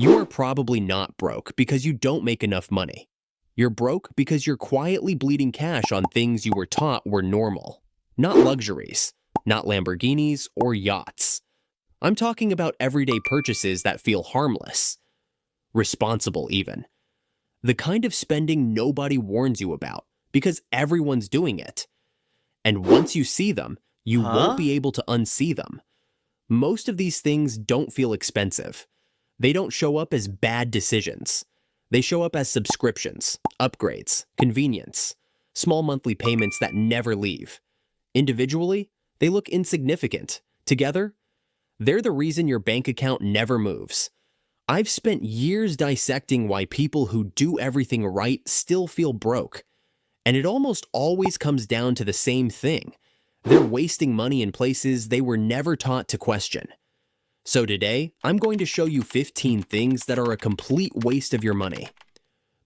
You are probably not broke because you don't make enough money. You're broke because you're quietly bleeding cash on things you were taught were normal. Not luxuries, not Lamborghinis or yachts. I'm talking about everyday purchases that feel harmless. Responsible even. The kind of spending nobody warns you about because everyone's doing it. And once you see them, you won't be able to unsee them. Most of these things don't feel expensive. They don't show up as bad decisions. They show up as subscriptions, upgrades, convenience, small monthly payments that never leave. Individually, they look insignificant. Together, they're the reason your bank account never moves. I've spent years dissecting why people who do everything right still feel broke. And it almost always comes down to the same thing. They're wasting money in places they were never taught to question. So today, I'm going to show you 15 things that are a complete waste of your money.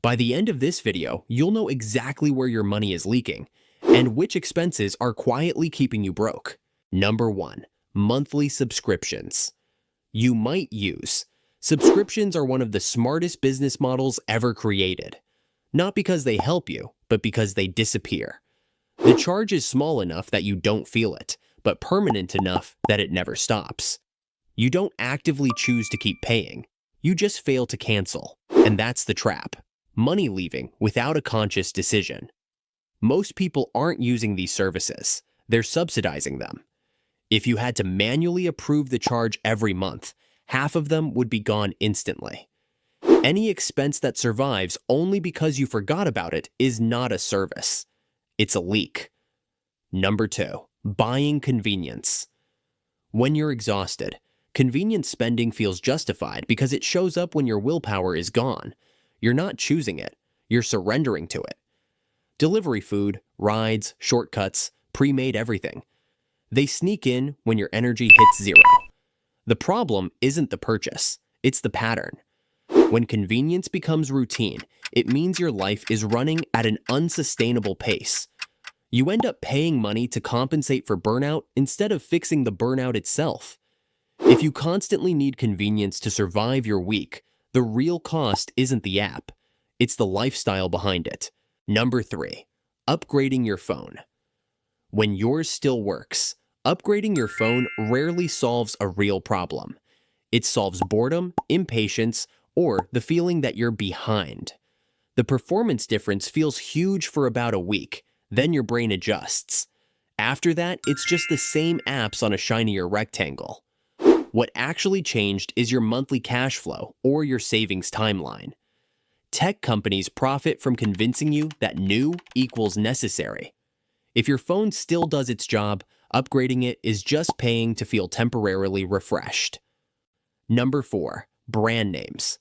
By the end of this video, you'll know exactly where your money is leaking and which expenses are quietly keeping you broke. Number 1. Monthly subscriptions. You might use. Subscriptions are one of the smartest business models ever created. Not because they help you, but because they disappear. The charge is small enough that you don't feel it, but permanent enough that it never stops. You don't actively choose to keep paying. You just fail to cancel. And that's the trap. Money leaving without a conscious decision. Most people aren't using these services. They're subsidizing them. If you had to manually approve the charge every month, half of them would be gone instantly. Any expense that survives only because you forgot about it is not a service. It's a leak. Number 2. Buying convenience. When you're exhausted, convenience spending feels justified because it shows up when your willpower is gone. You're not choosing it. You're surrendering to it. Delivery food, rides, shortcuts, pre-made everything. They sneak in when your energy hits zero. The problem isn't the purchase. It's the pattern. When convenience becomes routine, it means your life is running at an unsustainable pace. You end up paying money to compensate for burnout instead of fixing the burnout itself. If you constantly need convenience to survive your week, the real cost isn't the app. It's the lifestyle behind it. Number 3. Upgrading your phone. When yours still works, upgrading your phone rarely solves a real problem. It solves boredom, impatience, or the feeling that you're behind. The performance difference feels huge for about a week, then your brain adjusts. After that, it's just the same apps on a shinier rectangle. What actually changed is your monthly cash flow or your savings timeline. Tech companies profit from convincing you that new equals necessary. If your phone still does its job, upgrading it is just paying to feel temporarily refreshed. Number 4. Brand names.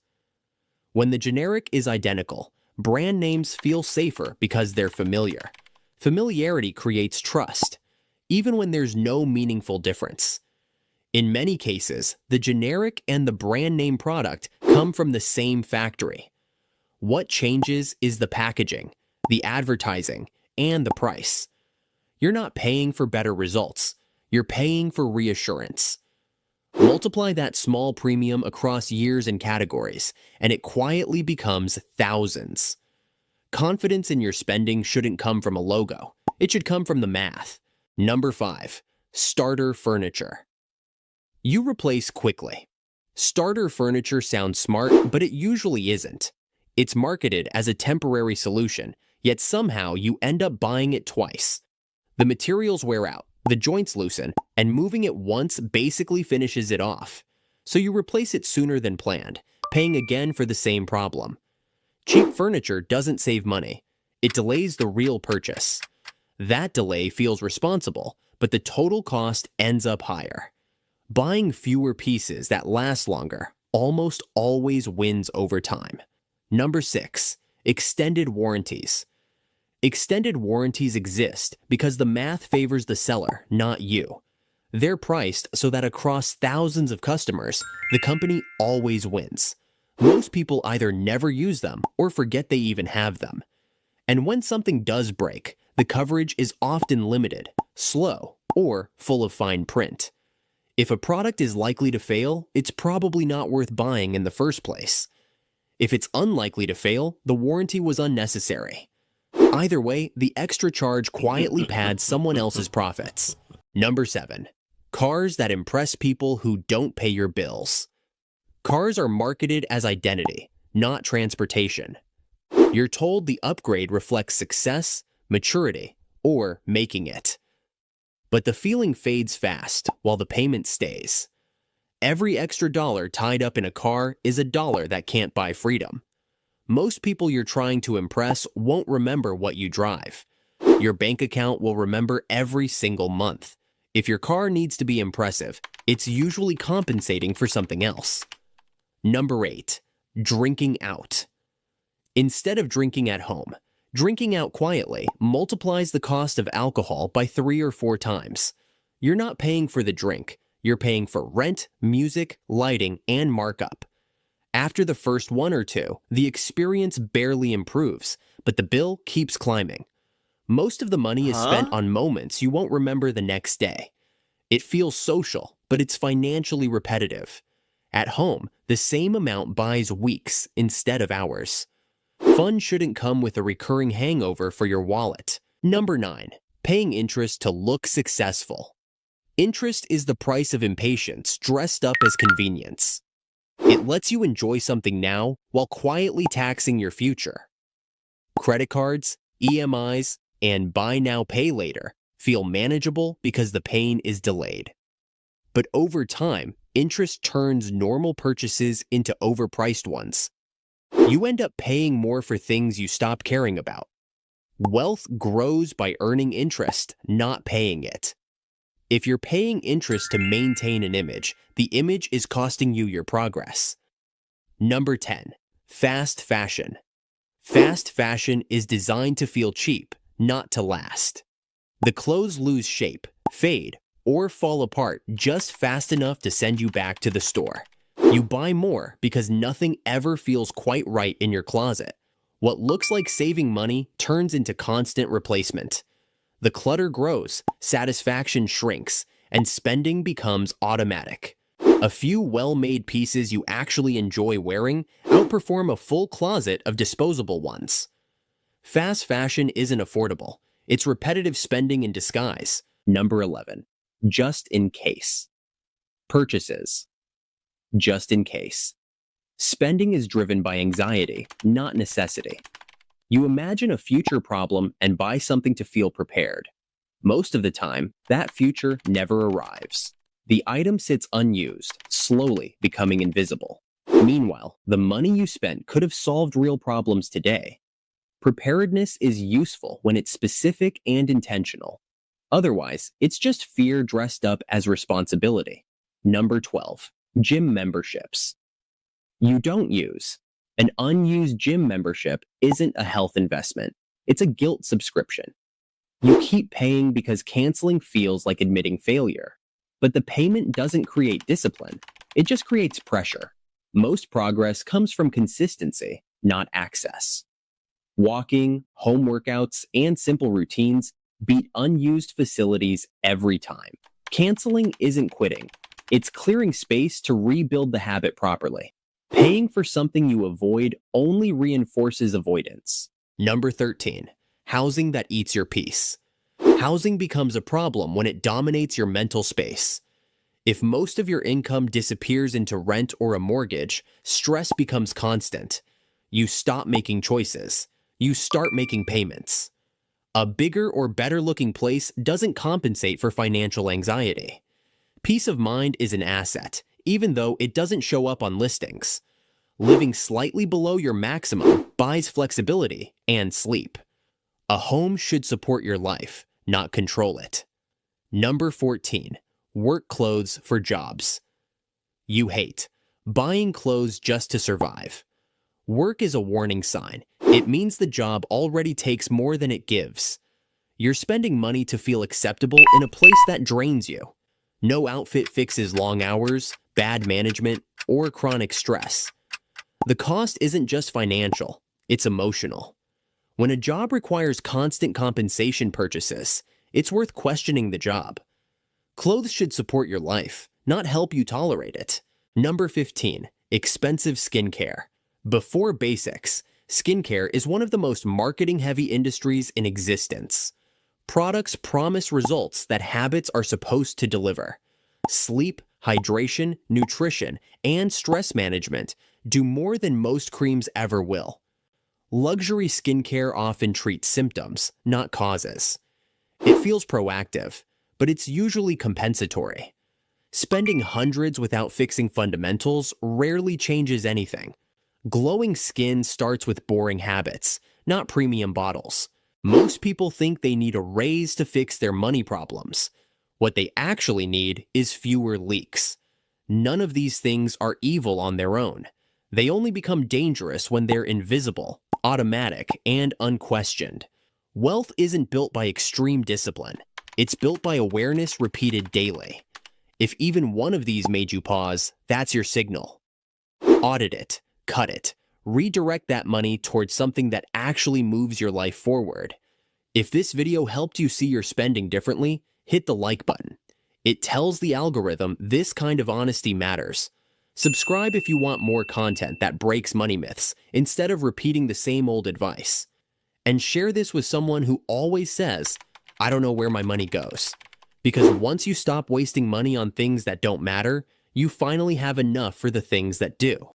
When the generic is identical, brand names feel safer because they're familiar. Familiarity creates trust, even when there's no meaningful difference. In many cases, the generic and the brand name product come from the same factory. What changes is the packaging, the advertising, and the price. You're not paying for better results. You're paying for reassurance. Multiply that small premium across years and categories, and it quietly becomes thousands. Confidence in your spending shouldn't come from a logo. It should come from the math. Number 5. Starter furniture. You replace quickly. Starter furniture sounds smart, but it usually isn't. It's marketed as a temporary solution, yet somehow you end up buying it twice. The materials wear out, the joints loosen, and moving it once basically finishes it off. So you replace it sooner than planned, paying again for the same problem. Cheap furniture doesn't save money. It delays the real purchase. That delay feels responsible, but the total cost ends up higher. Buying fewer pieces that last longer almost always wins over time. Number 6. Extended warranties. Extended warranties exist because the math favors the seller, not you. They're priced so that across thousands of customers, the company always wins. Most people either never use them or forget they even have them. And when something does break, the coverage is often limited, slow, or full of fine print. If a product is likely to fail, it's probably not worth buying in the first place. If it's unlikely to fail, the warranty was unnecessary. Either way, the extra charge quietly pads someone else's profits. Number 7. Cars that impress people who don't pay your bills. Cars are marketed as identity, not transportation. You're told the upgrade reflects success, maturity, or making it. But the feeling fades fast while the payment stays. Every extra dollar tied up in a car is a dollar that can't buy freedom. Most people you're trying to impress won't remember what you drive. Your bank account will remember every single month. If your car needs to be impressive, it's usually compensating for something else. Number 8. Drinking out. Instead of drinking at home, drinking out quietly multiplies the cost of alcohol by 3 or 4 times. You're not paying for the drink. You're paying for rent, music, lighting, and markup. After the first 1 or 2, the experience barely improves, but the bill keeps climbing. Most of the money is spent on moments you won't remember the next day. It feels social, but it's financially repetitive. At home, the same amount buys weeks instead of hours. Fun shouldn't come with a recurring hangover for your wallet. Number 9. Paying interest to look successful. Interest is the price of impatience dressed up as convenience. It lets you enjoy something now while quietly taxing your future. Credit cards, EMIs, and buy now, pay later feel manageable because the pain is delayed. But over time, interest turns normal purchases into overpriced ones. You end up paying more for things you stop caring about. Wealth grows by earning interest, not paying it. If you're paying interest to maintain an image, the image is costing you your progress. Number 10. Fast fashion. Fast fashion is designed to feel cheap, not to last. The clothes lose shape, fade, or fall apart just fast enough to send you back to the store. You buy more because nothing ever feels quite right in your closet. What looks like saving money turns into constant replacement. The clutter grows, satisfaction shrinks, and spending becomes automatic. A few well-made pieces you actually enjoy wearing outperform a full closet of disposable ones. Fast fashion isn't affordable. It's repetitive spending in disguise. Number 11. Just in case. Purchases. Just in case. Spending is driven by anxiety, not necessity. You imagine a future problem and buy something to feel prepared. Most of the time, that future never arrives. The item sits unused, slowly becoming invisible. Meanwhile, the money you spent could have solved real problems today. Preparedness is useful when it's specific and intentional. Otherwise, it's just fear dressed up as responsibility. Number 12. Gym memberships. You don't use. An unused gym membership isn't a health investment. It's a guilt subscription. You keep paying because canceling feels like admitting failure. But the payment doesn't create discipline. It just creates pressure. Most progress comes from consistency, not access. Walking, home workouts, and simple routines beat unused facilities every time. Canceling isn't quitting. It's clearing space to rebuild the habit properly. Paying for something you avoid only reinforces avoidance. Number 13. Housing that eats your peace. Housing becomes a problem when it dominates your mental space. If most of your income disappears into rent or a mortgage, stress becomes constant. You stop making choices. You start making payments. A bigger or better-looking place doesn't compensate for financial anxiety. Peace of mind is an asset, even though it doesn't show up on listings. Living slightly below your maximum buys flexibility and sleep. A home should support your life, not control it. Number 14. Work clothes for jobs. You hate. Buying clothes just to survive. Work is a warning sign. It means the job already takes more than it gives. You're spending money to feel acceptable in a place that drains you. No outfit fixes long hours, bad management, or chronic stress. The cost isn't just financial, it's emotional. When a job requires constant compensation purchases, it's worth questioning the job. Clothes should support your life, not help you tolerate it. Number 15, expensive skincare. Before basics, skincare is one of the most marketing-heavy industries in existence. Products promise results that habits are supposed to deliver. Sleep, hydration, nutrition, and stress management do more than most creams ever will. Luxury skincare often treats symptoms, not causes. It feels proactive, but it's usually compensatory. Spending hundreds without fixing fundamentals rarely changes anything. Glowing skin starts with boring habits, not premium bottles. Most people think they need a raise to fix their money problems. What they actually need is fewer leaks. None of these things are evil on their own. They only become dangerous when they're invisible, automatic, and unquestioned. Wealth isn't built by extreme discipline. It's built by awareness repeated daily. If even one of these made you pause, that's your signal. Audit it, cut it, redirect that money towards something that actually moves your life forward. If this video helped you see your spending differently, hit the like button. It tells the algorithm this kind of honesty matters. Subscribe if you want more content that breaks money myths instead of repeating the same old advice. And share this with someone who always says, "I don't know where my money goes." Because once you stop wasting money on things that don't matter, you finally have enough for the things that do.